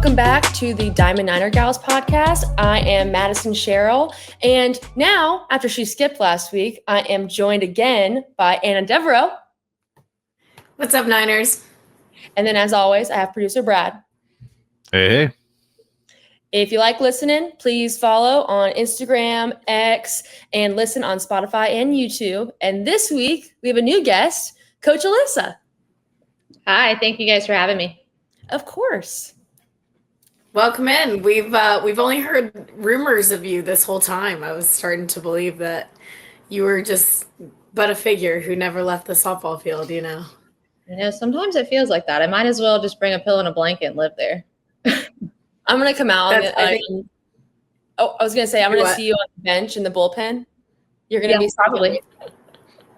welcome back to the Diamond Niner Gals podcast. I am Madison Sherrill, and now, after she skipped last week, I am joined again by Anna Devereaux. What's up, Niners? And then, as always, I have producer Brad. Hey. If you like listening, please follow on Instagram, X, and listen on Spotify and YouTube. And this week, we have a new guest, Coach Alyssa. Hi, thank you guys for having me. Of course. Welcome in. We've only heard rumors of you this whole time. I was starting to believe that you were just but a figure who never left the softball field, you know. Sometimes it feels like that. I might as well just bring a pillow and a blanket and live there. I'm going to come out. I was going to say, I'm going to see you on the bench in the bullpen. You're going to be probably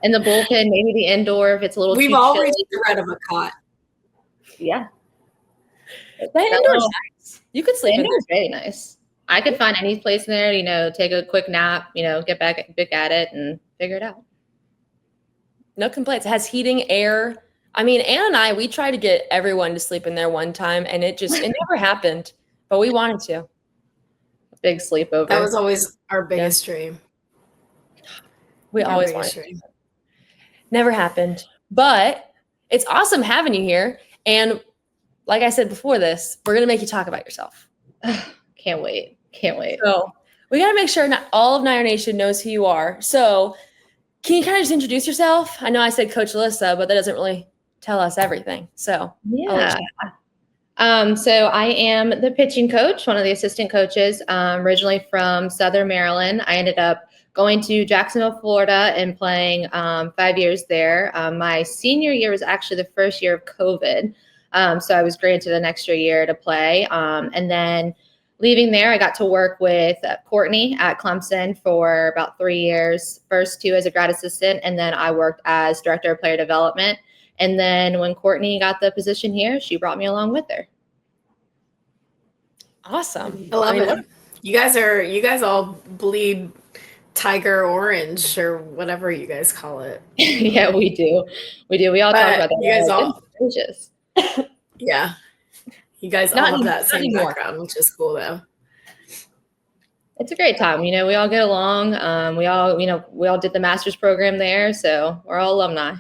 in the bullpen, maybe the indoor if it's a little We've too always chilly. read of a cot. Yeah. That indoor's nice. You could sleep in there. It's very nice. I could find any place in there, take a quick nap, get back at it and figure it out. No complaints. It has heating, air. I mean, Anna and I, we tried to get everyone to sleep in there one time, and it never happened, but we wanted to. Big sleepover. That was always our biggest dream. We always wanted to. Never happened, but it's awesome having you here. And like I said before this, we're going to make you talk about yourself. Can't wait. So we got to make sure not all of Niner Nation knows who you are. So can you kind of just introduce yourself? I know I said Coach Alyssa, but that doesn't really tell us everything. So yeah. So I am the pitching coach, one of the assistant coaches, originally from Southern Maryland. I ended up going to Jacksonville, Florida and playing 5 years there. My senior year was actually the first year of COVID. So I was granted an extra year to play. And then leaving there, I got to work with Courtney at Clemson for about 3 years, first 2 as a grad assistant, and then I worked as director of player development. And then when Courtney got the position here, she brought me along with her. Awesome. I love it. You guys all bleed tiger orange or whatever you guys call it. Yeah, we do. We all talk about that. You guys all delicious. Yeah. You guys all have that same background, which is cool though. It's a great time. We all get along. We all did the master's program there, so we're all alumni.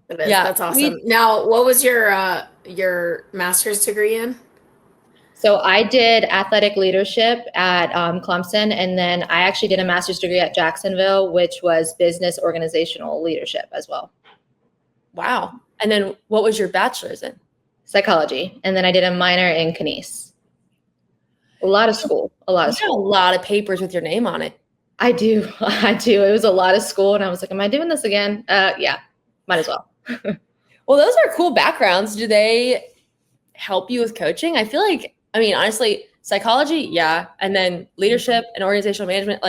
It is. Yeah, that's awesome. Now, what was your master's degree in? So I did athletic leadership at Clemson, and then I actually did a master's degree at Jacksonville, which was business organizational leadership as well. Wow. And then what was your bachelor's in? Psychology. And then I did a minor in kinese. A lot of school. You got a lot of papers with your name on it. I do. It was a lot of school, and I was like, am I doing this again? Yeah, might as well. Well, those are cool backgrounds. Do they help you with coaching? I feel like, honestly, psychology, yeah. And then leadership and organizational management,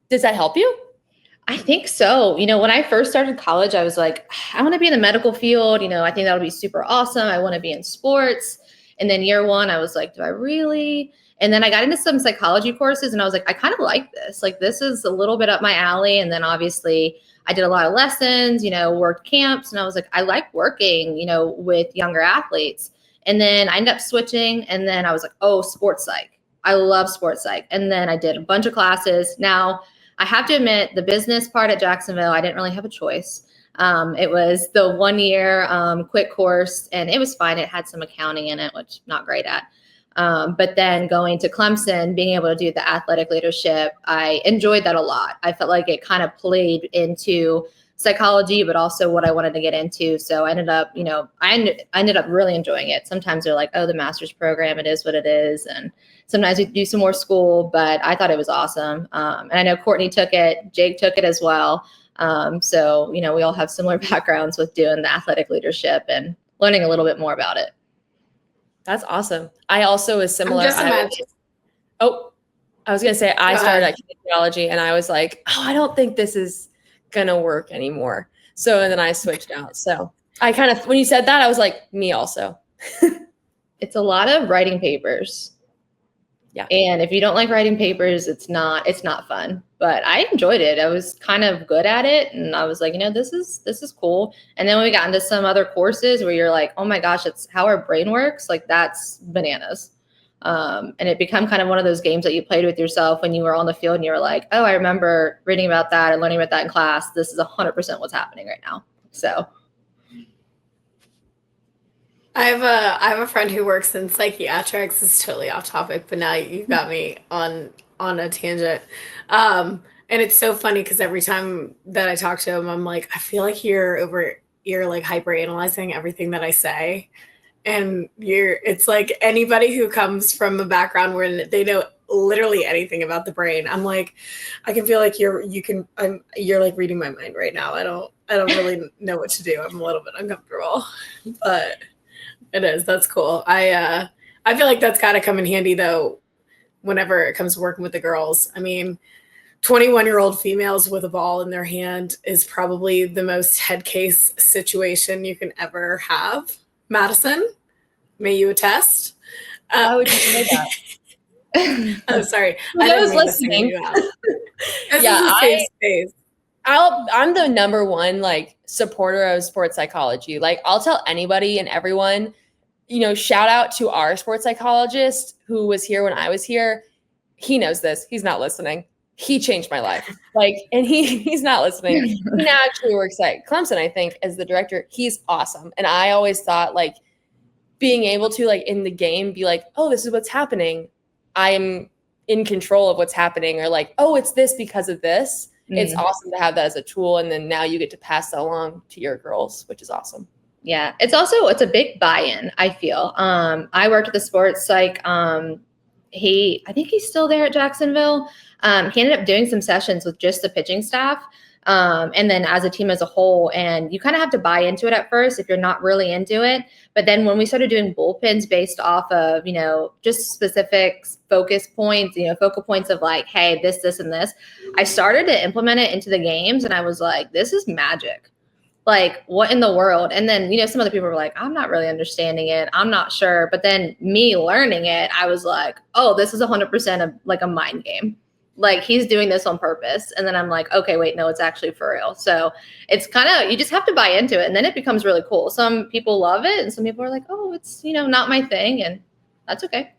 does that help you? I think so. When I first started college, I was like, I want to be in the medical field. I think that would be super awesome. I want to be in sports. And then year one, I was like, do I really? And then I got into some psychology courses and I was like, I kind of like this. This is a little bit up my alley. And then obviously I did a lot of lessons, worked camps. And I was like, I like working, with younger athletes. And then I ended up switching. And then I was like, oh, sports psych. I love sports psych. And then I did a bunch of classes. Now, I have to admit, the business part at Jacksonville, I didn't really have a choice. It was the 1 year quick course, and it was fine. It had some accounting in it, which I'm not great at. But then going to Clemson, being able to do the athletic leadership, I enjoyed that a lot. I felt like it kind of played into psychology, but also what I wanted to get into. So I ended up, I ended up really enjoying it. Sometimes they're like, oh, the master's program, it is what it is. And sometimes we do some more school, but I thought it was awesome. And I know Courtney took it, Jake took it as well. So, we all have similar backgrounds with doing the athletic leadership and learning a little bit more about it. That's awesome. I also was similar. I was going to say, I started at kinesiology and I was like, I don't think this is going to work anymore. So, and then I switched out. So I kind of, when you said that, I was like, me also. It's a lot of writing papers. Yeah. And if you don't like writing papers, it's not fun. but I enjoyed it. I was kind of good at it, and I was like, this is cool. And then when we got into some other courses where you're like, oh my gosh, it's how our brain works. Like that's bananas. And it became kind of one of those games that you played with yourself when you were on the field and you were like, oh, I remember reading about that and learning about that in class. This is 100% what's happening right now. So I have a friend who works in psychiatrics. This is totally off topic, but now you've got me on a tangent. And it's so funny because every time that I talk to him, I'm like, I feel like you're like hyper analyzing everything that I say. And it's like anybody who comes from a background where they know literally anything about the brain. I'm like, I can feel like you're like reading my mind right now. I don't really know what to do. I'm a little bit uncomfortable, but it is. That's cool. I feel like that's got to come in handy though, whenever it comes to working with the girls. I mean, 21-year-old females with a ball in their hand is probably the most head case situation you can ever have. Madison, may you attest? Why would you say that? I'm sorry. For those listening, This is a safe space. I'm the number one like supporter of sports psychology. Like I'll tell anybody and everyone, shout out to our sports psychologist who was here when I was here. He knows this. He's not listening. He changed my life. And he's not listening. He now actually works at Clemson, I think, as the director. He's awesome. And I always thought like being able to like in the game be like, oh, this is what's happening. I'm in control of what's happening, or like, oh, it's this because of this. It's awesome to have that as a tool. And then now you get to pass that along to your girls, which is awesome. Yeah. It's a big buy-in, I feel. I worked at the sports psych. I think he's still there at Jacksonville. He ended up doing some sessions with just the pitching staff. And then as a team as a whole, and you kind of have to buy into it at first if you're not really into it. But then when we started doing bullpens based off of, just specific focus points, focal points of like, hey, this, and this, I started to implement it into the games. And I was like, this is magic. Like, what in the world? And then, some other people were like, I'm not really understanding it. I'm not sure. But then me learning it, I was like, oh, this is 100% of like a mind game. Like he's doing this on purpose. And then I'm like, okay, wait, no, it's actually for real. So it's kind of, you just have to buy into it. And then it becomes really cool. Some people love it. And some people are like, oh, it's, not my thing. And that's okay.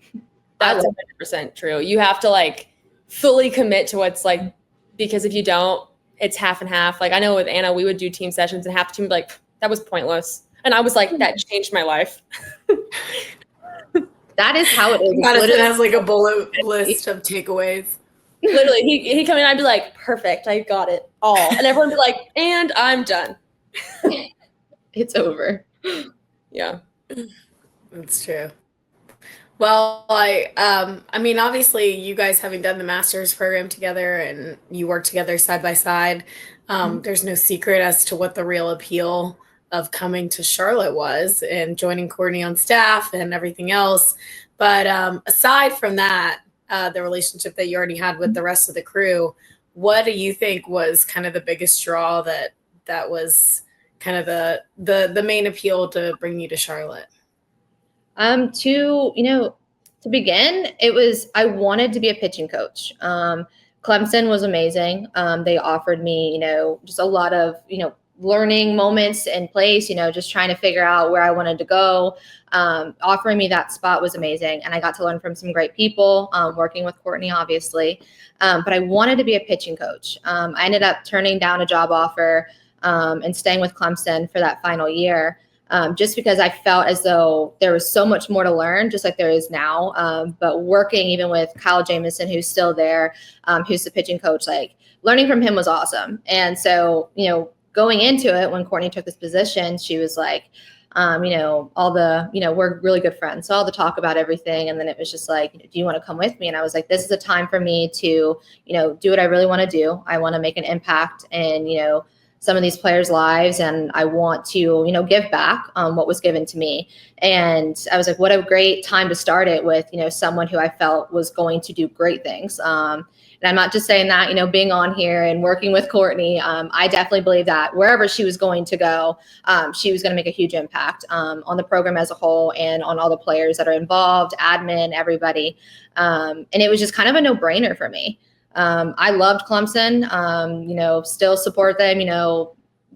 That's 100% true. You have to like fully commit to what's like, because if you don't, it's half and half. Like I know with Anna, we would do team sessions and half the team would be like, that was pointless. And I was like, that changed my life. That is how it is. Madison has like a bullet list of takeaways. Literally, he'd come in and I'd be like, perfect, I got it all. And everyone would be like, and I'm done. It's over. Yeah. That's true. Well, I mean, obviously you guys having done the master's program together and you work together side by side, there's no secret as to what the real appeal of coming to Charlotte was and joining Courtney on staff and everything else. But aside from that, the relationship that you already had with the rest of the crew, what do you think was kind of the biggest draw that was kind of the main appeal to bring you to Charlotte? To begin, I wanted to be a pitching coach. Clemson was amazing. They offered me, just a lot of, learning moments in place, just trying to figure out where I wanted to go. Offering me that spot was amazing. And I got to learn from some great people, working with Courtney, obviously. But I wanted to be a pitching coach. I ended up turning down a job offer and staying with Clemson for that final year. Just because I felt as though there was so much more to learn, just like there is now. But working even with Kyle Jamison, who's still there, who's the pitching coach, like learning from him was awesome. And so, going into it, when Courtney took this position, she was like, we're really good friends. So all the talk about everything. And then it was just like, do you want to come with me? And I was like, this is a time for me to, do what I really want to do. I want to make an impact in, some of these players' lives. And I want to, give back what was given to me. And I was like, what a great time to start it with, someone who I felt was going to do great things. And I'm not just saying that, being on here and working with Courtney, I definitely believe that wherever she was going to go, she was going to make a huge impact on the program as a whole and on all the players that are involved, admin, everybody. And it was just kind of a no-brainer for me. I loved Clemson, still support them,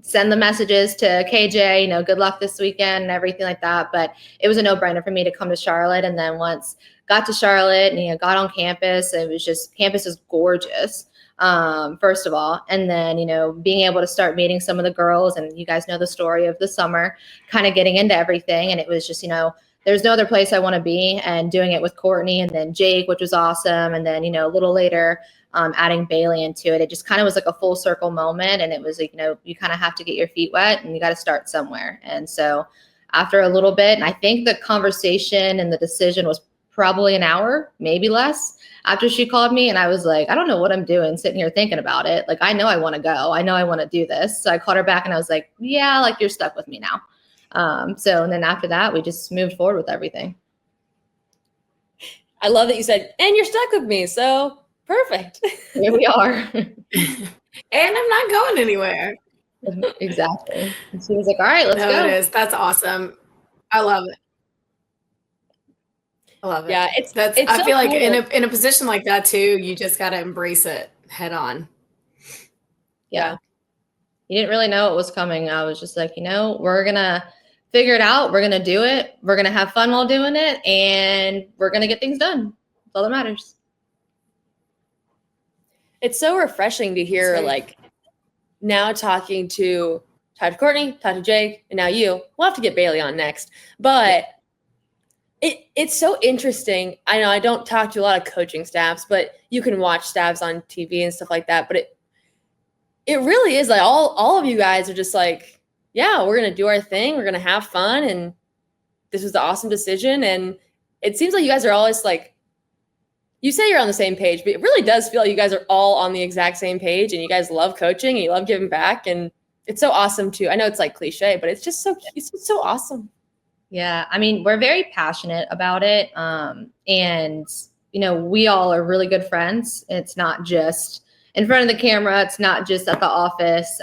send the messages to KJ, good luck this weekend and everything like that. But it was a no-brainer for me to come to Charlotte. And then once got to Charlotte and, got on campus, it was just, campus is gorgeous. First of all, and then, being able to start meeting some of the girls, and you guys know the story of the summer, kind of getting into everything. And it was just, there's no other place I want to be, and doing it with Courtney and then Jake, which was awesome. And then, a little later, adding Bailey into it, it just kind of was like a full circle moment. And it was like, you kind of have to get your feet wet and you got to start somewhere. And so after a little bit, and I think the conversation and the decision was probably an hour, maybe less, after she called me, and I was like, I don't know what I'm doing sitting here thinking about it. Like, I know I want to go. I know I want to do this. So I called her back and I was like, yeah, like, you're stuck with me now. And then after that, we just moved forward with everything. I love that you said, and you're stuck with me. So perfect. Here we are. And I'm not going anywhere. Exactly. And she was like, all right, let's go. It is. That's awesome. I love it. I love it. Yeah, I so feel like cool. in a position like that too, you just got to embrace it head on. Yeah. You didn't really know what was coming. I was just like, we're going to figure it out. We're going to do it. We're going to have fun while doing it. And we're going to get things done. That's all that matters. It's so refreshing to hear, like, now talking to Courtney, talk to Jake, and now you. We'll have to get Bailey on next. But it's so interesting. I know I don't talk to a lot of coaching staffs, but you can watch staffs on TV and stuff like that. But it really is like all of you guys are just like, yeah, we're going to do our thing. We're going to have fun. And this was the awesome decision. And it seems like you guys are always like, you say you're on the same page, but it really does feel like you guys are all on the exact same page, and you guys love coaching and you love giving back. And it's so awesome too. I know it's like cliche, but it's just so awesome. Yeah. I mean, we're very passionate about it. And, we all are really good friends. It's not just in front of the camera. It's not just at the office,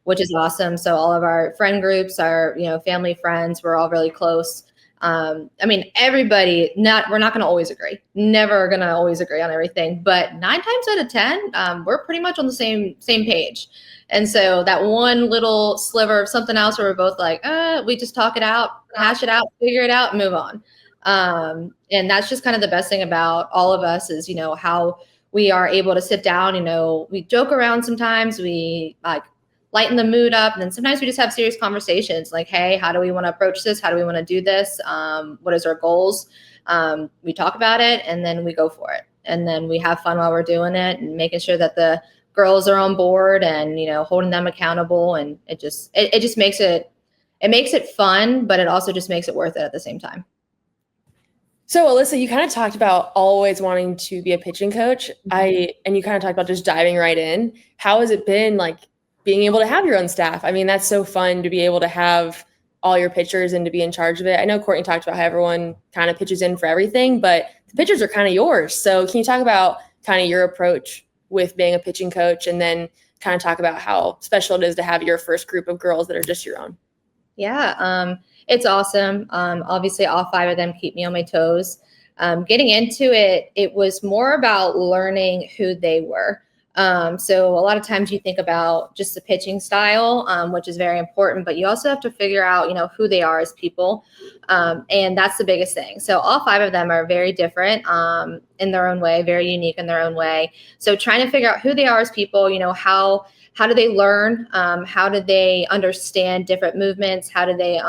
which is awesome. So all of our friend groups are, family, friends, we're all really close. I mean, everybody, we're not going to always agree, never going to always agree on everything, but 9 times out of 10, we're pretty much on the same page. And so that one little sliver of something else where we're both like, we just talk it out, hash it out, figure it out, move on. And that's just kind of the best thing about all of us is, how we are able to sit down, we joke around sometimes, we like lighten the mood up. And then sometimes we just have serious conversations like, hey, how do we want to approach this? How do we want to do this? What is our goals? We talk about it and then we go for it. And then we have fun while we're doing it and making sure that the girls are on board and, holding them accountable. And it just makes it fun, but it also just makes it worth it at the same time. So Alyssa, you kind of talked about always wanting to be a pitching coach. And you kind of talked about just diving right in. How has it been like being able to have your own staff? I mean, that's so fun to be able to have all your pitchers and to be in charge of it. I know Courtney talked about how everyone kind of pitches in for everything, but the pitchers are kind of yours. So can you talk about kind of your approach with being a pitching coach, and then kind of talk about how special it is to have your first group of girls that are just your own? Yeah, it's awesome. Obviously, all 5 of them keep me on my toes. Getting into it, it was more about learning who they were. So a lot of times you think about just the pitching style, which is very important, but you also have to figure out, who they are as people. And that's the biggest thing. So all 5 of them are very different, in their own way, very unique in their own way. So trying to figure out who they are as people, how do they learn? How do they understand different movements? How do they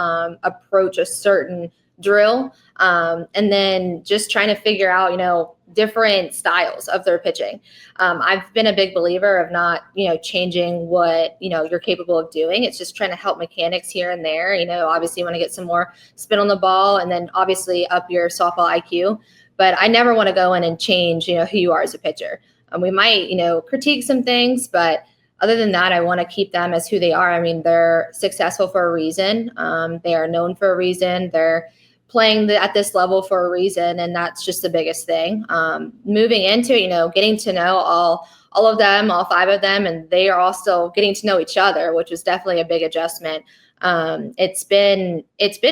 approach a certain drill? And then just trying to figure out, different styles of their pitching. I've been a big believer of not, changing what, you're capable of doing. It's just trying to help mechanics here and there. Obviously you want to get some more spin on the ball and then obviously up your softball IQ. But I never want to go in and change, who you are as a pitcher. We might, critique some things, but other than that, I want to keep them as who they are. I mean, they're successful for a reason. They are known for a reason. They're playing at this level for a reason, and that's just the biggest thing. Moving into it, getting to know all of them, all 5 of them, and they are all still getting to know each other, which was definitely a big adjustment. It's been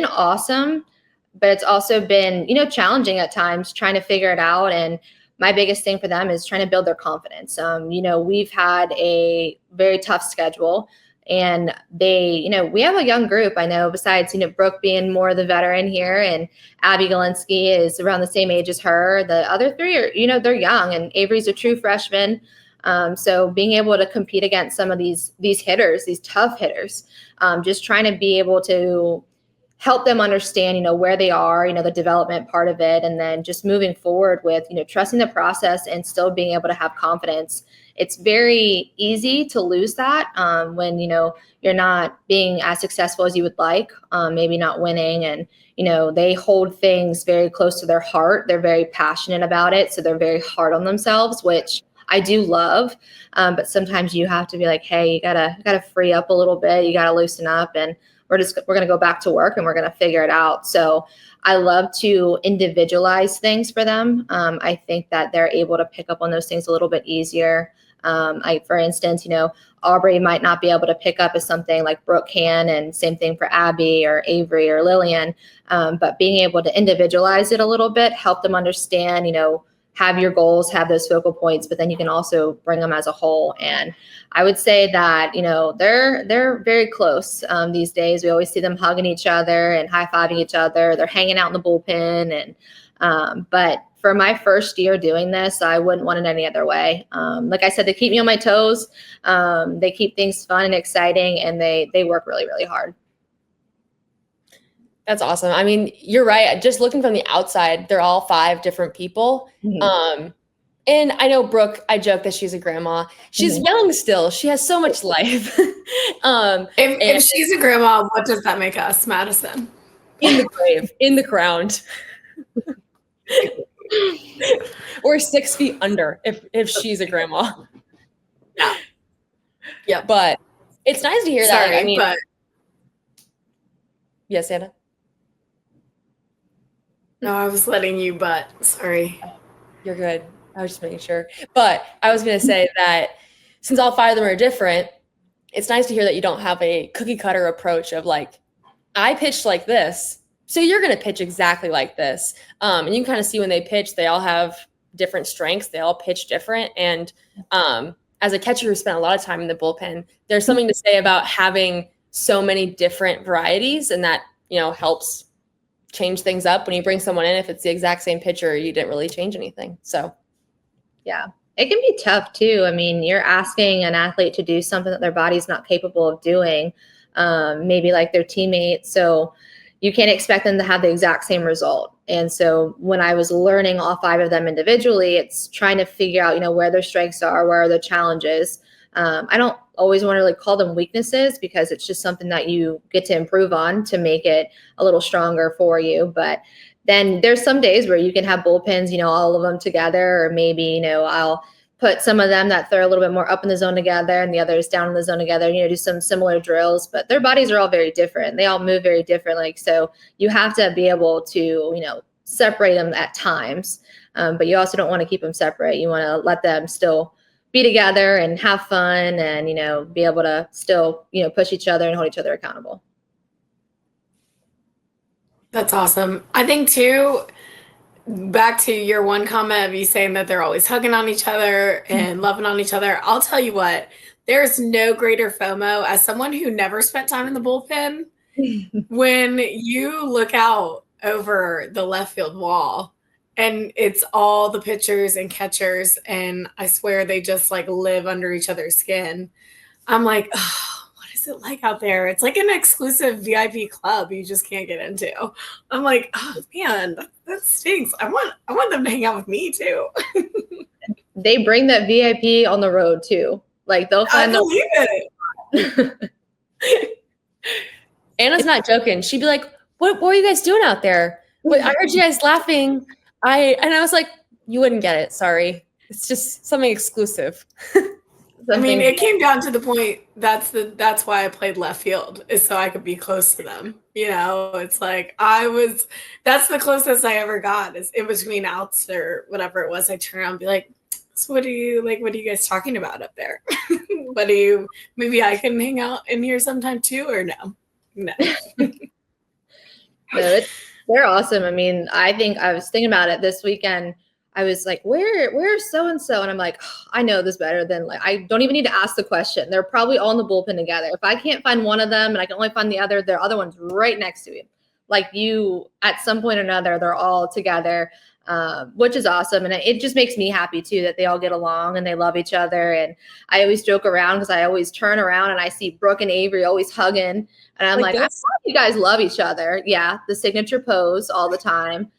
awesome, but it's also been challenging at times trying to figure it out. And my biggest thing for them is trying to build their confidence. We've had a very tough schedule, and we have a young group. I know besides, Brooke being more the veteran here, and Abby Galinsky is around the same age as her. The other three are, they're young, and Avery's a true freshman. So being able to compete against some of these hitters, these tough hitters, just trying to be able to help them understand, where they are, the development part of it, and then just moving forward with, trusting the process and still being able to have confidence. It's very easy to lose that when, you're not being as successful as you would like, maybe not winning. And, they hold things very close to their heart. They're very passionate about it. So they're very hard on themselves, which I do love. But sometimes you have to be like, hey, you gotta free up a little bit. You gotta loosen up, and we're going to go back to work and we're going to figure it out. So I love to individualize things for them. I think that they're able to pick up on those things a little bit easier. For instance, Aubrey might not be able to pick up as something like Brooke can, and same thing for Abby or Avery or Lillian. But being able to individualize it a little bit, help them understand, have your goals, have those focal points, but then you can also bring them as a whole. And I would say that, they're very close these days. We always see them hugging each other and high-fiving each other. They're hanging out in the bullpen. But for my first year doing this, I wouldn't want it any other way. Like I said, they keep me on my toes. They keep things fun and exciting, and they work really, really hard. That's awesome. I mean, you're right. Just looking from the outside, they're all 5 different people. Mm-hmm. And I know Brooke, I joke that she's a grandma. She's young still. She has so much life. If she's a grandma, what does that make us, Madison? In the grave, in the ground. Or 6 feet under if she's a grandma. Yeah. But it's nice to hear that. I mean, yes, Anna? No, I was letting you, but sorry. You're good. I was just making sure. But I was going to say that since all 5 of them are different, it's nice to hear that you don't have a cookie cutter approach of like, I pitched like this, so you're going to pitch exactly like this. And you can kind of see when they pitch, they all have different strengths. They all pitch different. And as a catcher who spent a lot of time in the bullpen, there's something to say about having so many different varieties, and that, helps change things up when you bring someone in. If it's the exact same pitcher, you didn't really change anything. So yeah, it can be tough too. I mean, you're asking an athlete to do something that their body's not capable of doing, maybe like their teammates. So you can't expect them to have the exact same result. And so when I was learning all 5 of them individually, it's trying to figure out, where their strengths are, where are the challenges. I don't always want to really call them weaknesses, because it's just something that you get to improve on to make it a little stronger for you. But then there's some days where you can have bullpens, all of them together, or maybe, I'll put some of them that they're a little bit more up in the zone together and the others down in the zone together, do some similar drills, but their bodies are all very different. They all move very differently. So you have to be able to, separate them at times, but you also don't want to keep them separate. You want to let them still be together and have fun, and, be able to still, push each other and hold each other accountable. That's awesome. I think too, back to your one comment of you saying that they're always hugging on each other and loving on each other. I'll tell you what, there's no greater FOMO as someone who never spent time in the bullpen. When you look out over the left field wall and it's all the pitchers and catchers, and I swear they just like live under each other's skin. I'm like, oh, what is it like out there? It's like an exclusive VIP club you just can't get into. I'm like, oh man, that stinks. I want them to hang out with me too. They bring that VIP on the road too. Like they'll find it. Anna's not joking. She'd be like, what were you guys doing out there? I heard you guys laughing. I was like, you wouldn't get it. Sorry. It's just something exclusive. I mean, it came down to the point. That's why I played left field, is so I could be close to them. It's like that's the closest I ever got, is in between outs or whatever it was. I turn around and be like, so what are you guys talking about up there? Maybe I can hang out in here sometime too, or no? No. No, they're awesome. I mean, I think I was thinking about it this weekend. I was like, where's so-and-so? And I'm like, oh, I know this better than like, I don't even need to ask the question. They're probably all in the bullpen together. If I can't find one of them and I can only find the other one's right next to me. Like you, at some point or another, they're all together, which is awesome. And it just makes me happy too, that they all get along and they love each other. And I always joke around because I always turn around and I see Brooke and Avery always hugging. And I'm like, I thought you guys love each other. Yeah. The signature pose all the time.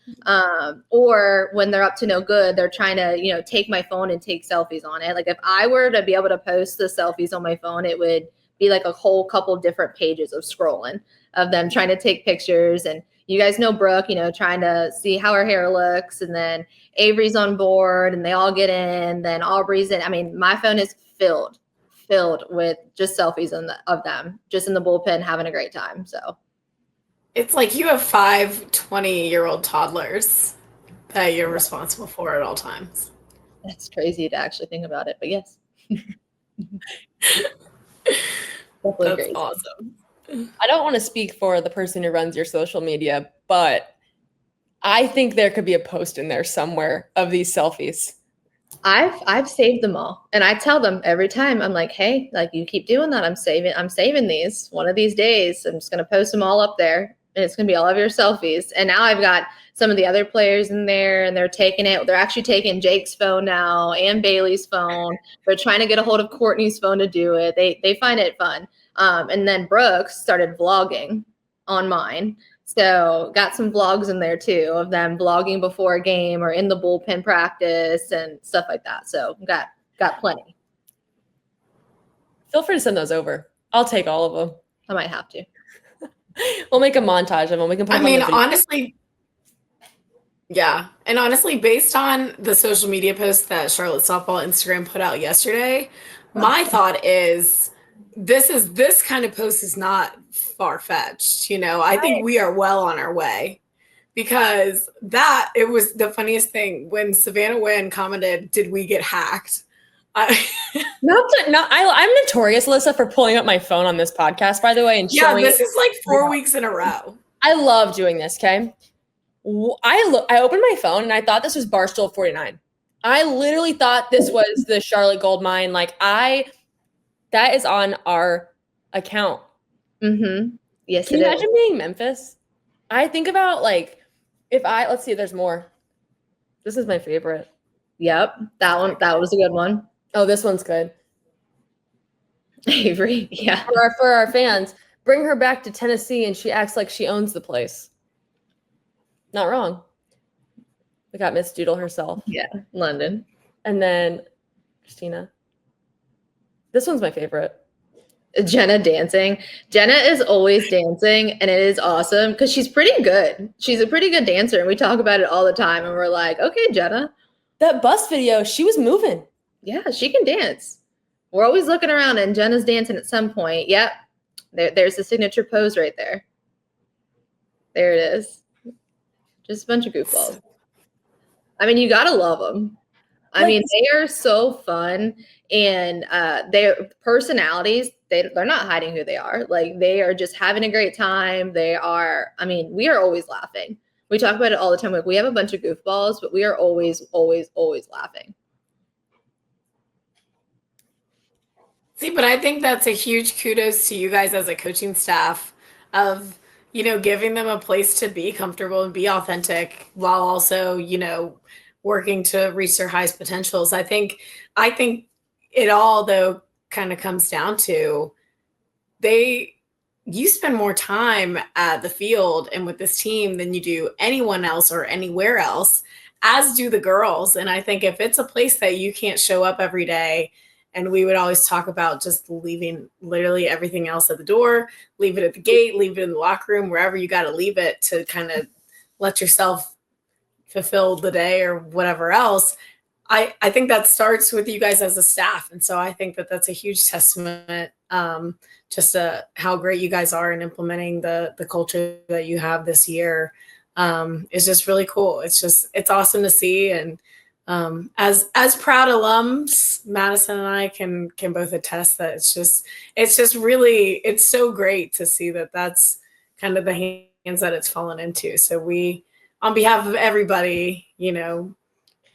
Or when they're up to no good, they're trying to, take my phone and take selfies on it. Like if I were to be able to post the selfies on my phone, it would be like a whole couple different pages of scrolling of them trying to take pictures. And you guys know Brooke, trying to see how her hair looks. And then Avery's on board and they all get in. Then Aubrey's in. I mean, my phone is filled with just selfies of them just in the bullpen having a great time. So it's like you have 5 20-year-old toddlers that you're responsible for at all times. That's crazy to actually think about it, but yes. That's crazy. Awesome. I don't want to speak for the person who runs your social media, but I think there could be a post in there somewhere of these selfies. I've saved them all. And I tell them every time, I'm like, hey, like you keep doing that. I'm saving these. One of these days, I'm just going to post them all up there. And it's going to be all of your selfies. And now I've got some of the other players in there and they're taking it. They're actually taking Jake's phone now and Bailey's phone. They're trying to get a hold of Courtney's phone to do it. They find it fun. And then Brooks started vlogging on mine. So got some vlogs in there too of them vlogging before a game or in the bullpen practice and stuff like that. So got plenty. Feel free to send those over. I'll take all of them. I might have to. We'll make a montage of them. We can put them on the honestly, yeah. And honestly, based on the social media post that Charlotte Softball Instagram put out yesterday, my thought is this kind of post is not far-fetched. I think we are well on our way, because it was the funniest thing when Savannah Wynn commented, "Did we get hacked?" I'm notorious, Alyssa, for pulling up my phone on this podcast, by the way, and showing. This is like 4 weeks in a row. I love doing this. Okay, I opened my phone and I thought this was Barstool 49. I literally thought this was the Charlotte Gold Mine. That is on our account. Mm-hmm. Yes. Can you imagine being Memphis? I think about let's see, there's more. This is my favorite. Yep. That was a good one. Oh, this one's good. Avery. Yeah. For our fans, bring her back to Tennessee and she acts like she owns the place. Not wrong. We got Miss Doodle herself. Yeah. London. And then Christina. This one's my favorite. Jenna dancing. Jenna is always dancing, and it is awesome because she's pretty good. She's a pretty good dancer, and we talk about it all the time. And we're like, okay, Jenna. That bus video, she was moving. Yeah, she can dance. We're always looking around, and Jenna's dancing at some point. Yep. There's the signature pose right there. There it is. Just a bunch of goofballs. I mean, you got to love them. I mean, they are so fun, and their personalities, they're not hiding who they are. Like, they are just having a great time. We are always laughing. We talk about it all the time. Like, we have a bunch of goofballs, but we are always, always, always laughing. See, but I think that's a huge kudos to you guys as a coaching staff of, giving them a place to be comfortable and be authentic while also, working to reach their highest potentials. I think it all, though, kind of comes down to you spend more time at the field and with this team than you do anyone else or anywhere else, as do the girls. And I think if it's a place that you can't show up every day, and we would always talk about just leaving literally everything else at the door, leave it at the gate, leave it in the locker room, wherever you got to leave it to kind of let yourself fulfill the day or whatever else. I think that starts with you guys as a staff. And so I think that that's a huge testament just to how great you guys are in implementing the culture that you have this year. It's just really cool. It's awesome to see. And as proud alums, Madison and I can both attest that it's just really, it's so great to see that that's kind of the hands that it's fallen into. So we, on behalf of everybody,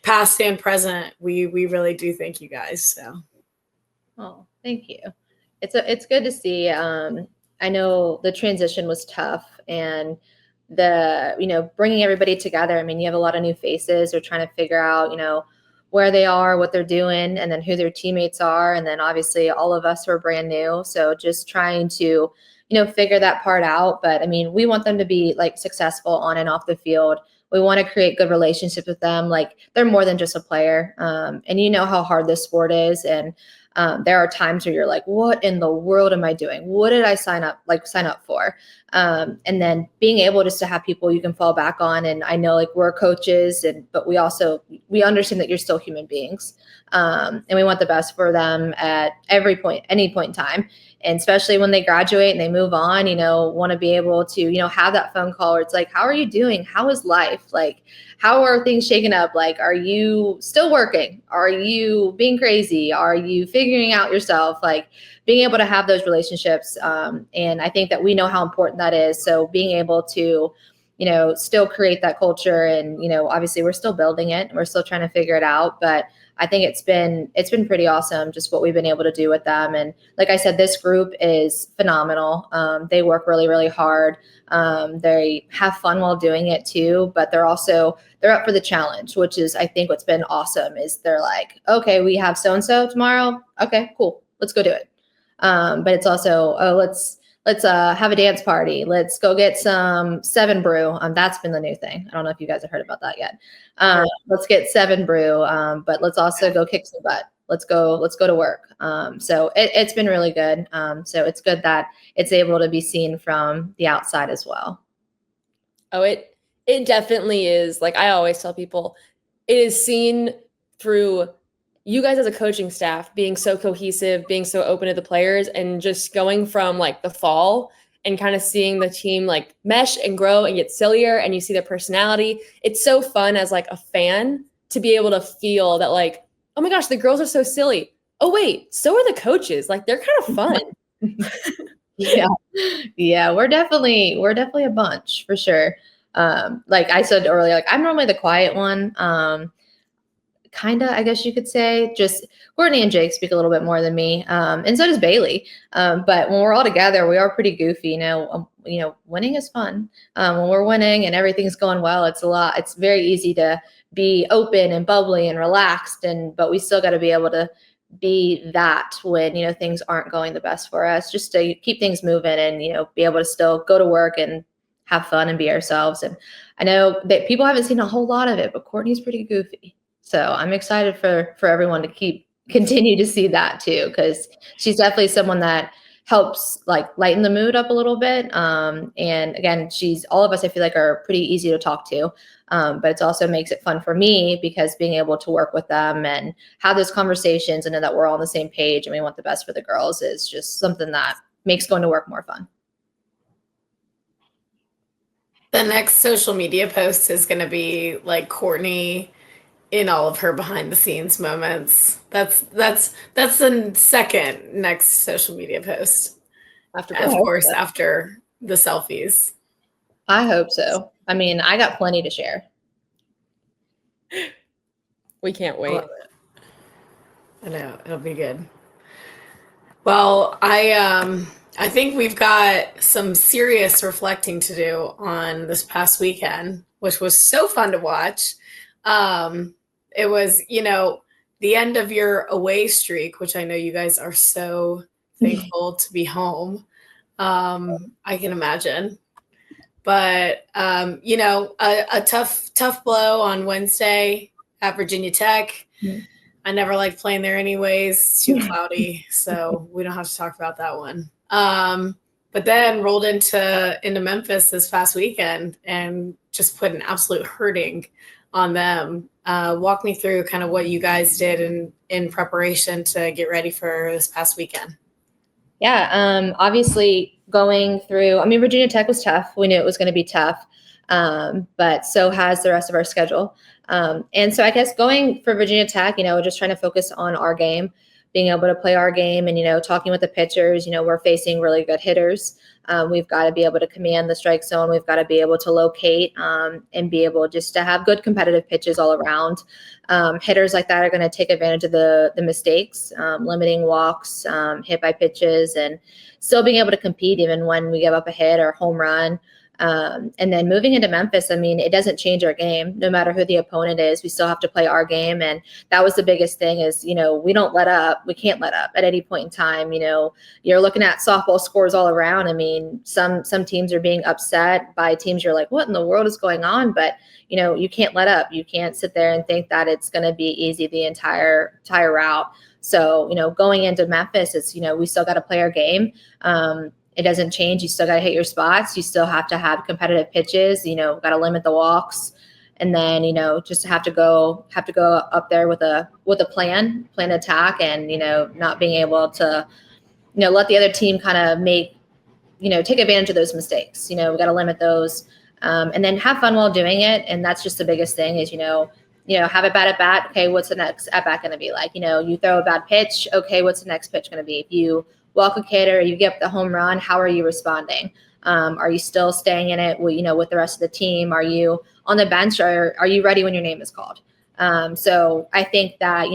past and present. We really do thank you guys. So. Oh, thank you. It's good to see. I know the transition was tough, and bringing everybody together. I mean, you have a lot of new faces. They're trying to figure out, where they are, what they're doing, and then who their teammates are. And then obviously all of us were brand new. So just trying to, figure that part out. But I mean, we want them to be like successful on and off the field. We want to create good relationships with them. Like they're more than just a player. And you know how hard this sport is. And there are times where you're like, what in the world am I doing? What did I sign up for? And then being able just to have people you can fall back on. And I know like we're coaches, but we understand that you're still human beings. And we want the best for them at any point in time. And especially when they graduate and they move on, want to be able to, have that phone call where it's like, how are you doing? How is life? Like, how are things shaking up? Like, are you still working? Are you being crazy? Are you figuring out yourself? Like being able to have those relationships. And I think that we know how important that is. So being able to, still create that culture and, obviously we're still building it. We're still trying to figure it out, but I think it's been pretty awesome just what we've been able to do with them. And like I said, this group is phenomenal. They work really, really hard. They have fun while doing it too, but they're up for the challenge, which is, I think what's been awesome is they're like, okay, we have so-and-so tomorrow. Okay, cool. Let's go do it. But it's also, let's have a dance party. Let's go get some 7 Brew. That's been the new thing. I don't know if you guys have heard about that yet. Let's get 7 Brew. But let's also go kick some butt. Let's go to work. So it's been really good. So it's good that it's able to be seen from the outside as well. Oh, it definitely is. Like I always tell people, it is seen through you guys as a coaching staff being so cohesive, being so open to the players, and just going from like the fall and kind of seeing the team like mesh and grow and get sillier, and you see their personality. It's so fun as like a fan to be able to feel that like, oh my gosh, the girls are so silly. Oh wait, so are the coaches. Like they're kind of fun. Yeah, we're definitely a bunch for sure. Like I said earlier, like I'm normally the quiet one. Kind of, I guess you could say. Just Courtney and Jake speak a little bit more than me, and so does Bailey. But when we're all together, we are pretty goofy. Winning is fun. When we're winning and everything's going well, it's very easy to be open and bubbly and relaxed. But we still got to be able to be that when things aren't going the best for us, just to keep things moving and be able to still go to work and have fun and be ourselves. And I know that people haven't seen a whole lot of it, but Courtney's pretty goofy. So I'm excited for everyone to continue to see that too, because she's definitely someone that helps like lighten the mood up a little bit. And again, all of us, I feel like, are pretty easy to talk to. But it also makes it fun for me because being able to work with them and have those conversations and know that we're all on the same page and we want the best for the girls is just something that makes going to work more fun. The next social media post is going to be like Courtney in all of her behind the scenes moments. That's the second next social media post. After the selfies. I hope so. I mean, I got plenty to share. We can't wait. I know, it'll be good. Well, I think we've got some serious reflecting to do on this past weekend, which was so fun to watch. It was, the end of your away streak, which I know you guys are so thankful to be home. I can imagine. But, a tough blow on Wednesday at Virginia Tech. Mm-hmm. I never liked playing there anyways. It's too cloudy, so we don't have to talk about that one. But then rolled into Memphis this past weekend and just put an absolute hurting on them. Walk me through kind of what you guys did in preparation to get ready for this past weekend. Yeah, obviously going through, Virginia Tech was tough. We knew it was going to be tough, but so has the rest of our schedule. And so I guess going for Virginia Tech, just trying to focus on our game. being able to play our game and, talking with the pitchers. We're facing really good hitters. We've got to be able to command the strike zone. We've got to be able to locate and be able just to have good competitive pitches all around. Hitters like that are going to take advantage of the mistakes, limiting walks, hit by pitches, and still being able to compete even when we give up a hit or home run. And then moving into Memphis, it doesn't change our game. No matter who the opponent is, we still have to play our game. And that was the biggest thing is, we don't let up. We can't let up at any point in time. You're looking at softball scores all around. Some teams are being upset by teams. You're like, what in the world is going on? But, you can't let up. You can't sit there and think that it's going to be easy the entire route. So, going into Memphis, it's, we still got to play our game. It doesn't change. You still got to hit your spots. You still have to have competitive pitches, got to limit the walks. And then, just have to go up there with a plan attack and, not being able to, let the other team kind of take advantage of those mistakes. We got to limit those and then have fun while doing it. And that's just the biggest thing is, have a bad at bat. Okay, what's the next at bat going to be like? You throw a bad pitch. Okay, what's the next pitch going to be? If you walk a kid or you get the home run, how are you responding? Are you still staying in it with the rest of the team? Are you on the bench or are you ready when your name is called? So I think that,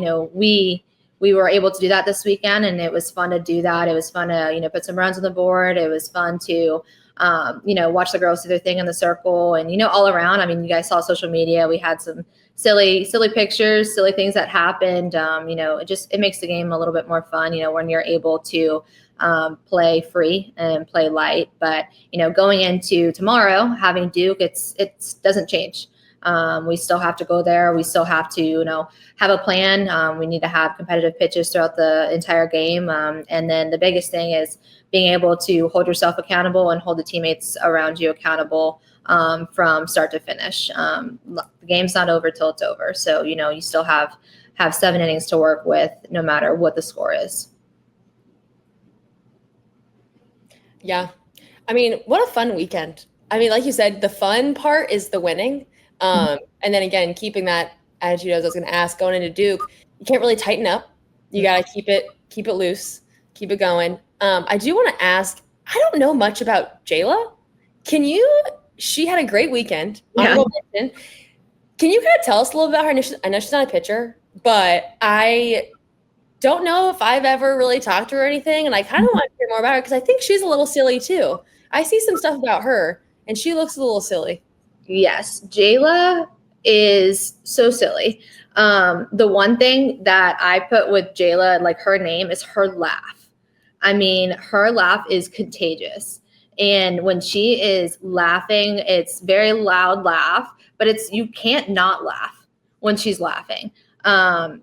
we were able to do that this weekend and it was fun to do that. It was fun to, put some runs on the board. It was fun to, watch the girls do their thing in the circle and, all around. You guys saw social media. We had some silly pictures, silly things that happened. It makes the game a little bit more fun, when you're able to play free and play light. But, going into tomorrow, having Duke, it doesn't change. We still have to go there. We still have to, have a plan. We need to have competitive pitches throughout the entire game. And then the biggest thing is being able to hold yourself accountable and hold the teammates around you accountable from start to finish. The game's not over till it's over. So, you still have 7 innings to work with no matter what the score is. Yeah. What a fun weekend. Like you said, the fun part is the winning. And then again, keeping that attitude, as I was going to ask, going into Duke, you can't really tighten up. You got to keep it loose, keep it going. I do want to ask, I don't know much about Jayla. She had a great weekend. Yeah. Can you kind of tell us a little about her? I know she's not a pitcher, but I don't know if I've ever really talked to her or anything. And I kind of want to hear more about her because I think she's a little silly too. I see some stuff about her and she looks a little silly. Yes, Jayla is so silly. The one thing that I put with Jayla, like her name, is her laugh. Her laugh is contagious. And when she is laughing, it's very loud laugh, but you can't not laugh when she's laughing.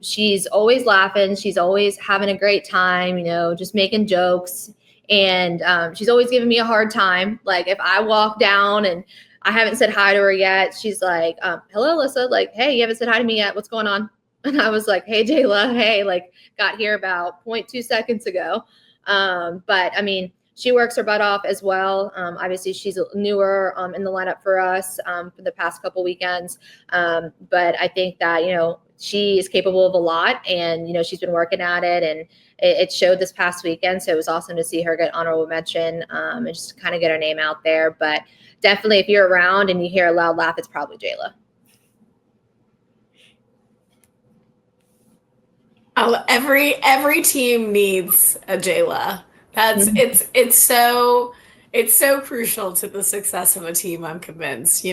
She's always laughing. She's always having a great time, just making jokes. And she's always giving me a hard time. Like if I walk down and I haven't said hi to her yet, she's like, hello, Alyssa. Like, hey, you haven't said hi to me yet. What's going on? And I was like, hey, Jayla, hey, got here about 0.2 seconds ago. But she works her butt off as well. Obviously, she's newer in the lineup for us for the past couple weekends. But I think that, she is capable of a lot and, she's been working at it and it showed this past weekend. So it was awesome to see her get honorable mention and just kind of get her name out there. But definitely if you're around and you hear a loud laugh, it's probably Jayla. Oh, every team needs a Jayla. It's so crucial to the success of a team. I'm convinced.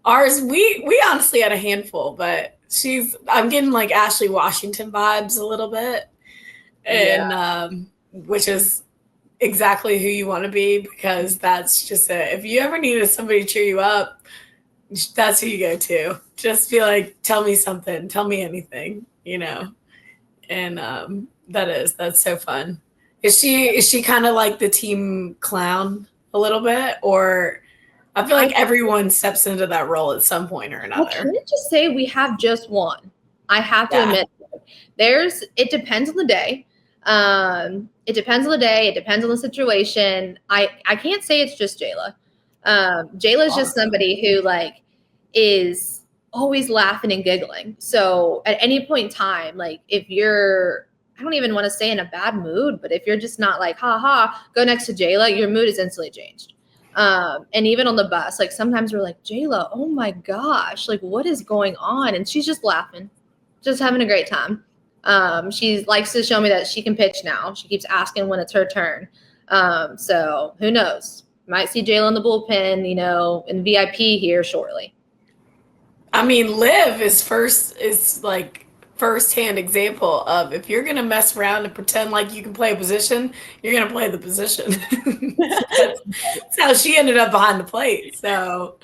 Ours we honestly had a handful, but I'm getting like Ashley Washington vibes a little bit, and which is exactly who you want to be because that's just it. If you ever needed somebody to cheer you up, that's who you go to. Just be like, tell me something, tell me anything, and that's so fun. Is she kind of like the team clown a little bit, or I feel like everyone steps into that role at some point or another? I can't just say we have just one. I have to admit, it depends on the day. It depends on the day. It depends on the situation. I can't say it's just Jayla. Jayla is just somebody who is always laughing and giggling. So at any point in time, if you're I don't even want to say in a bad mood, but if you're just not like, ha ha, go next to Jayla, your mood is instantly changed. And even on the bus, like sometimes we're like, Jayla, oh my gosh, like what is going on? And she's just laughing, just having a great time. She likes to show me that she can pitch now. She keeps asking when it's her turn. So who knows? Might see Jayla in the bullpen, in VIP here shortly. I mean, Liv is like firsthand example of if you're gonna mess around and pretend like you can play a position, you're gonna play the position. that's how she ended up behind the plate. So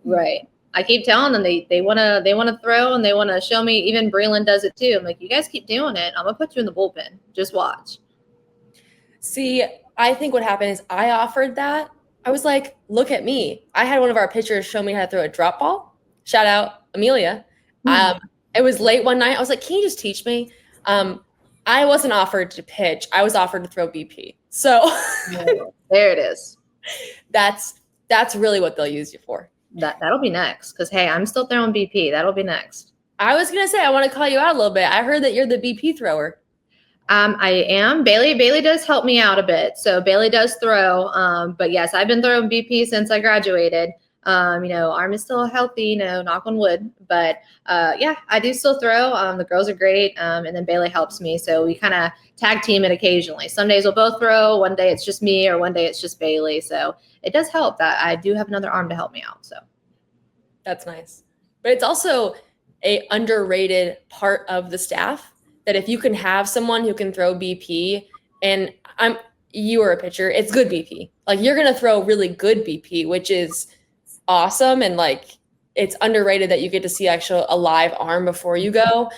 right. I keep telling them they wanna throw and they wanna show me. Even Breland does it too. I'm like, you guys keep doing it. I'm gonna put you in the bullpen. Just watch. See, I think what happened is I offered that. I was like, look at me. I had one of our pitchers show me how to throw a drop ball. Shout out Amelia. It was late one night. I was like, can you just teach me? I wasn't offered to pitch. I was offered to throw BP. So there it is. That's really what they'll use you for. That'll be next. Because, hey, I'm still throwing BP. That'll be next. I was going to say, I want to call you out a little bit. I heard that you're the BP thrower. I am. Bailey does help me out a bit. So Bailey does throw. But yes, I've been throwing BP since I graduated. Arm is still healthy, knock on wood. But yeah, I do still throw. The girls are great. And then Bailey helps me. So we kind of tag team it occasionally. Some days we'll both throw. One day it's just me or one day it's just Bailey. So it does help that I do have another arm to help me out. So that's nice. But it's also a underrated part of the staff that if you can have someone who can throw BP, and you are a pitcher, it's good BP. Like you're going to throw really good BP, which is awesome. And like, it's underrated that you get to see actually a live arm before you go.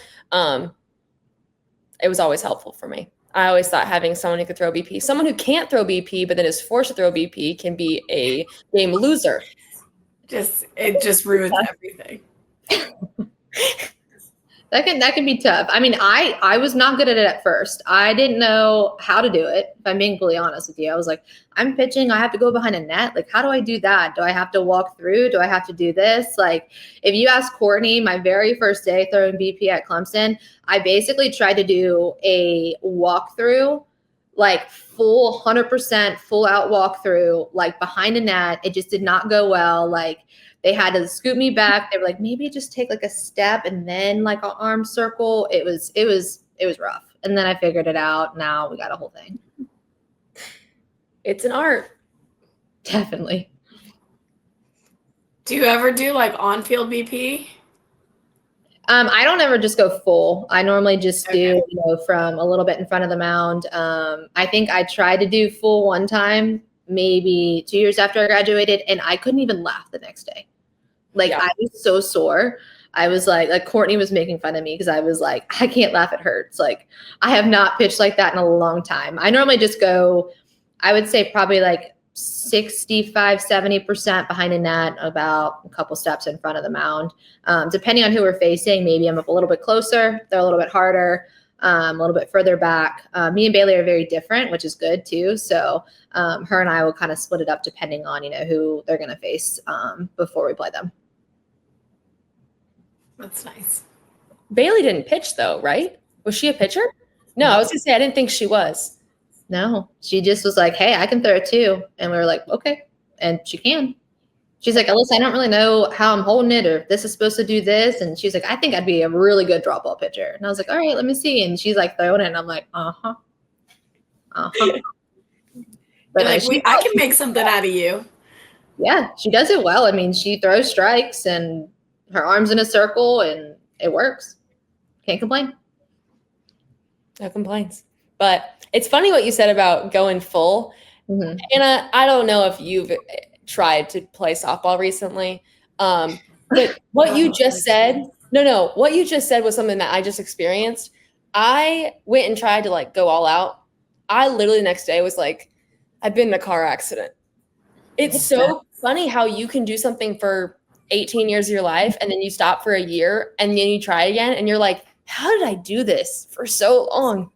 It was always helpful for me. I always thought having someone who could throw BP, someone who can't throw BP, but then is forced to throw BP can be a game loser. It just ruins everything. That can be tough. I mean, I was not good at it at first. I didn't know how to do it. If I'm being completely honest with you, I was like, I'm pitching. I have to go behind a net. Like, how do I do that? Do I have to walk through? Do I have to do this? Like, if you ask Courtney, my very first day throwing BP at Clemson, I basically tried to do a walkthrough, like full 100% full out walkthrough, like behind a net. It just did not go well. Like, they had to scoop me back. They were like, maybe just take like a step and then like an arm circle. It was rough. And then I figured it out. Now we got a whole thing. It's an art. Definitely. Do you ever do like on-field BP? I don't ever just go full. I normally just do, from a little bit in front of the mound. I think I tried to do full one time, maybe 2 years after I graduated, and I couldn't even laugh the next day. Like, I was so sore. I was like Courtney was making fun of me because I was like, I can't laugh. It hurts. Like, I have not pitched like that in a long time. I normally just go, I would say probably like 65, 70% behind a net, about a couple steps in front of the mound. Depending on who we're facing, maybe I'm up a little bit closer. They're a little bit harder, a little bit further back. Me and Bailey are very different, which is good too. So her and I will kind of split it up depending on, who they're going to face before we play them. That's nice. Bailey didn't pitch though, right? Was she a pitcher? No, I was going to say, I didn't think she was. No, she just was like, hey, I can throw it too. And we were like, okay. And she can. She's like, Alyssa, I don't really know how I'm holding it or if this is supposed to do this. And she's like, I think I'd be a really good drop ball pitcher. And I was like, all right, let me see. And she's like throwing it. And I'm like, uh-huh. But like, I can make something out of you. Yeah, she does it well. I mean, she throws strikes and her arm's in a circle and it works. Can't complain. No complaints. But it's funny what you said about going full. Mm-hmm. Anna, I don't know if you've tried to play softball recently. But what you just said, what you just said was something that I just experienced. I went and tried to like go all out. I literally the next day was like, I've been in a car accident. It's so funny how you can do something for 18 years of your life and then you stop for a year and then you try again and you're like, how did I do this for so long?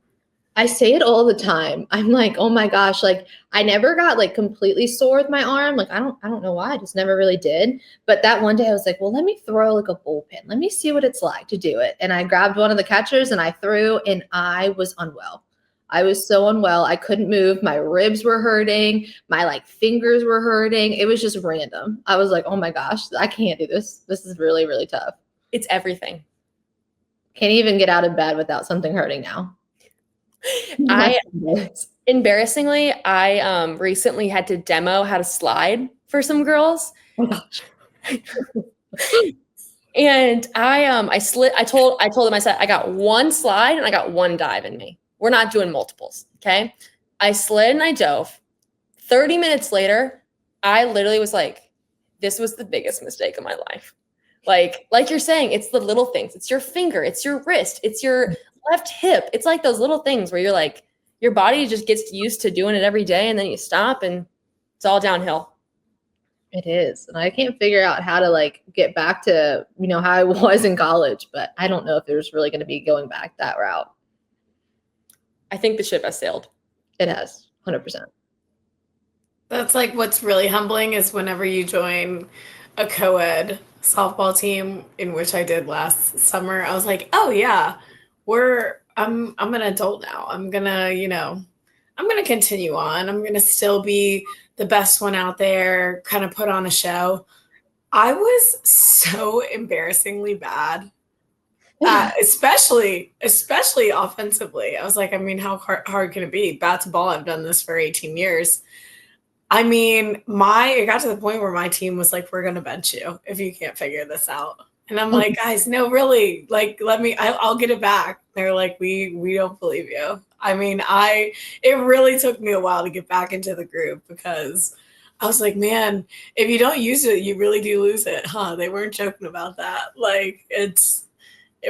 I say it all the time. I'm like, oh my gosh, like I never got like completely sore with my arm. Like I don't know why. I just never really did. But that one day I was like, well, let me throw like a bullpen. Let me see what it's like to do it. And I grabbed one of the catchers and I threw and I was unwell. I was so unwell. I couldn't move. My ribs were hurting. My like fingers were hurting. It was just random. I was like, oh my gosh, I can't do this. This is really, really tough. It's everything. Can't even get out of bed without something hurting now. Embarrassingly, I recently had to demo how to slide for some girls. Oh gosh. And I told them, I said, I got one slide and I got one dive in me. We're not doing multiples. Okay. I slid and I dove. 30 minutes later, I literally was like, this was the biggest mistake of my life. Like you're saying, it's the little things. It's your finger, it's your wrist, it's your left hip. It's like those little things where you're like, your body just gets used to doing it every day and then you stop and it's all downhill. It is. And I can't figure out how to like get back to, how I was in college, but I don't know if there's really going to be going back that route. I think the ship has sailed. It has, 100%. That's like what's really humbling is whenever you join a co-ed softball team, in which I did last summer, I was like, oh yeah, I'm an adult now. I'm gonna continue on. I'm gonna still be the best one out there, kind of put on a show. I was so embarrassingly bad. Especially offensively. I was like, how hard can it be? Bat to ball, I've done this for 18 years. It got to the point where my team was like, we're going to bench you if you can't figure this out. And I'm like, guys, no, really, like, I'll get it back. They're like, we don't believe you. It really took me a while to get back into the group because I was like, man, if you don't use it, you really do lose it. Huh? They weren't joking about that. Like it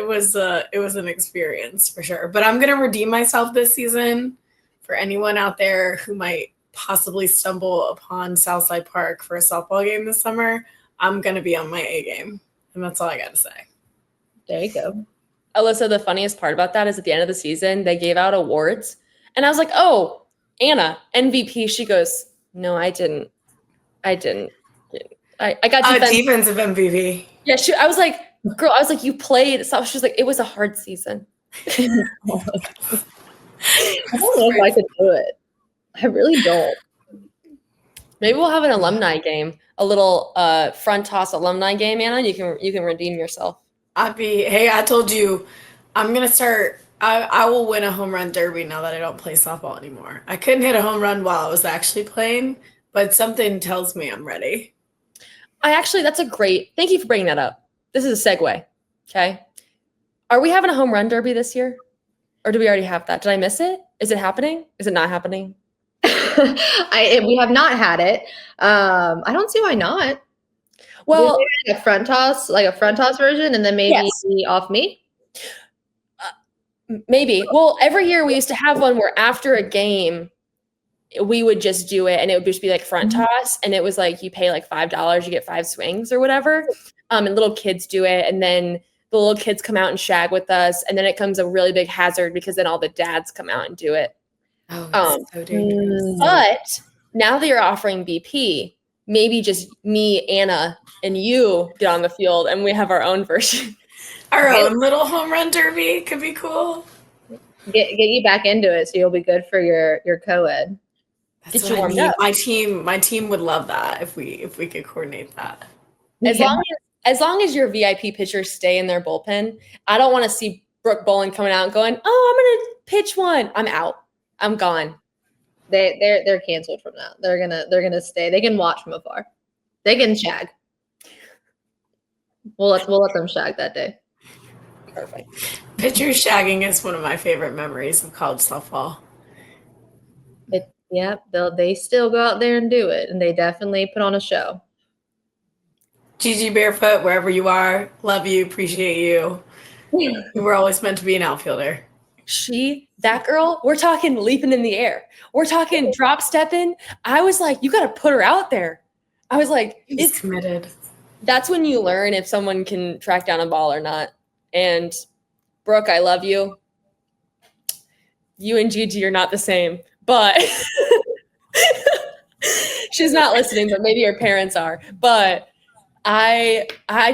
was an experience for sure, but I'm going to redeem myself this season for anyone out there who might possibly stumble upon Southside Park for a softball game this summer. I'm going to be on my A game. And that's all I got to say. There you go. Alyssa, the funniest part about that is at the end of the season, they gave out awards. And I was like, oh, Anna, MVP. She goes, no, I didn't. I got defensive MVP. Yeah, I was like, girl, you played. So she was like, it was a hard season. I don't know if I could do it. I really don't. Maybe we'll have an alumni game, a little front toss alumni game, Anna. You can redeem yourself. I told you, I'm gonna start. I will win a home run derby now that I don't play softball anymore. I couldn't hit a home run while I was actually playing, but something tells me I'm ready. That's a great. Thank you for bringing that up. This is a segue. Okay, are we having a home run derby this year, or do we already have that? Did I miss it? Is it happening? Is it not happening? We have not had it. I don't see why not. Well, a front toss version, and then maybe off me. Maybe. Well, every year we used to have one where after a game, we would just do it, and it would just be like front toss, and it was like you pay like $5, you get 5 swings or whatever. And little kids do it, and then the little kids come out and shag with us, and then it comes a really big hazard because then all the dads come out and do it. Oh, that's so dangerous. But now that you're offering BP, maybe just me, Anna, and you get on the field and we have our own version. Our own little home run derby could be cool. Get you back into it so you'll be good for your co-ed. Get you warmed up. My team would love that if we could coordinate that. As long as your VIP pitchers stay in their bullpen, I don't want to see Brooke Bolin coming out and going, oh, I'm gonna pitch one. I'm out. I'm gone. They're canceled from that. They're gonna stay. They can watch from afar. They can shag. We'll let them shag that day. Perfect. Pitcher shagging is one of my favorite memories of college softball. They still go out there and do it, and they definitely put on a show. Gigi Barefoot, wherever you are, love you, appreciate you. You were always meant to be an outfielder. That girl, we're talking leaping in the air. We're talking drop stepping. I was like, you got to put her out there. I was like, it's committed. That's when you learn if someone can track down a ball or not. And Brooke, I love you. you and Gigi are not the same, but she's not listening, but maybe her parents are. But I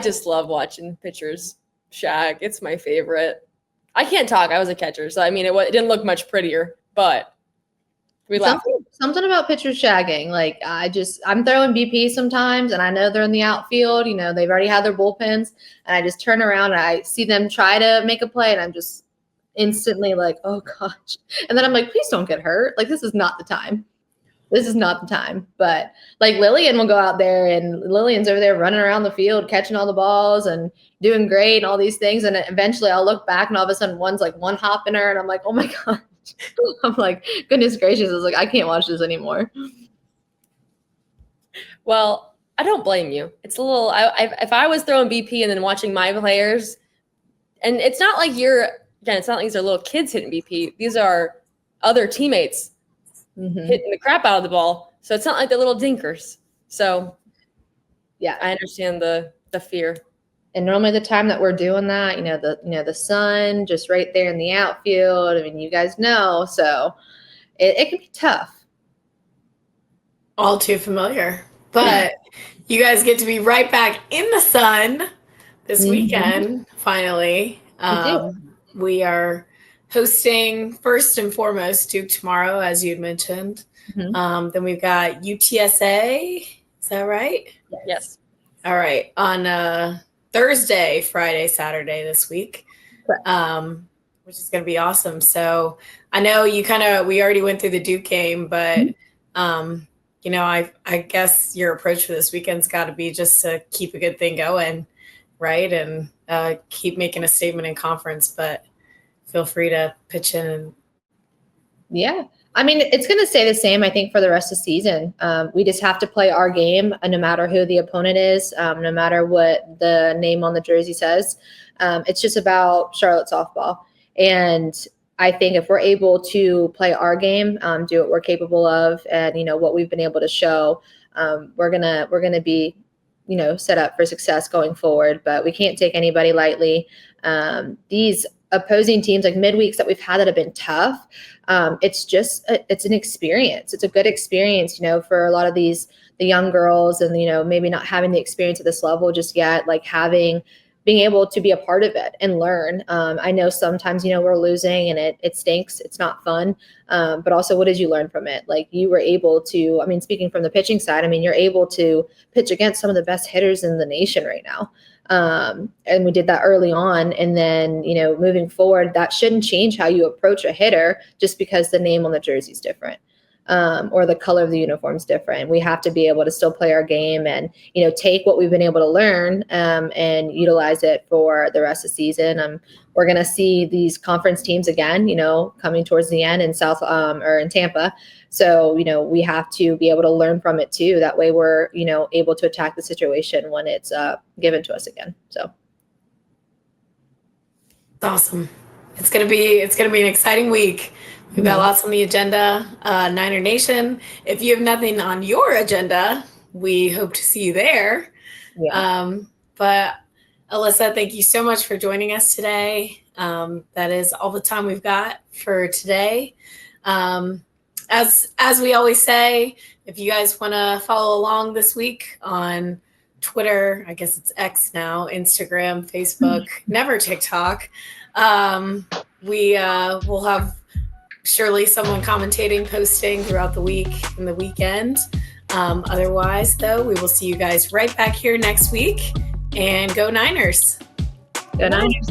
just love watching pitchers shag. It's my favorite. I can't talk. I was a catcher, so I mean, it didn't look much prettier, but we laughed. Something about pitchers shagging. Like I'm throwing BP sometimes, and I know they're in the outfield. You know, they've already had their bullpens, and I just turn around and I see them try to make a play, and I'm just instantly like, oh gosh. And then I'm like, please don't get hurt. Like, this is not the time. This is not the time. But like Lillian will go out there, and Lillian's over there running around the field, catching all the balls and doing great and all these things. And eventually I'll look back and all of a sudden one's like one hopping her, and I'm like, oh my gosh. I'm like, goodness gracious. I was like, I can't watch this anymore. Well, I don't blame you. It's a little, if I was throwing BP and then watching my players, and it's not like it's not like these are little kids hitting BP. These are other teammates hitting the crap out of the ball. So it's not like the little dinkers. So yeah, I understand the fear. And normally the time that we're doing that, the sun just right there in the outfield. I mean, you guys know, so it can be tough. All too familiar. But you guys get to be right back in the sun this weekend, finally. We are hosting, first and foremost, Duke tomorrow, as you'd mentioned. Then we've got UTSA. Is that right? Yes. All right. On Thursday, Friday, Saturday this week, which is going to be awesome. So I know we already went through the Duke game, but, I guess your approach for this weekend's got to be just to keep a good thing going, right? And keep making a statement in conference, but feel free to pitch in. Yeah. I mean, it's going to stay the same, I think, for the rest of the season. We just have to play our game, no matter who the opponent is, no matter what the name on the jersey says. It's just about Charlotte softball. And I think if we're able to play our game, do what we're capable of, and, what we've been able to show, we're gonna be, set up for success going forward. But we can't take anybody lightly. These opposing teams, like midweeks that we've had that have been tough, it's an experience. It's a good experience, for a lot of the young girls, and maybe not having the experience at this level just yet, like being able to be a part of it and learn. I know sometimes we're losing and it stinks. It's not fun, but also, what did you learn from it? Like, you were able to, speaking from the pitching side, you're able to pitch against some of the best hitters in the nation right now. And we did that early on. And then, moving forward, that shouldn't change how you approach a hitter just because the name on the jersey is different, or the color of the uniform is different. We have to be able to still play our game and, take what we've been able to learn, and utilize it for the rest of the season. We're going to see these conference teams again, coming towards the end in or in Tampa. So, we have to be able to learn from it too. That way we're, able to attack the situation when it's given to us again. So. Awesome. It's going to be an exciting week. We've got lots on the agenda. Niner Nation, if you have nothing on your agenda, we hope to see you there. Yeah. But Alyssa, thank you so much for joining us today. That is all the time we've got for today. As we always say, if you guys want to follow along this week on Twitter, I guess it's X now, Instagram, Facebook, never TikTok, we will have surely someone commentating, posting throughout the week and the weekend. Otherwise, though, we will see you guys right back here next week. And go Niners. Go Niners.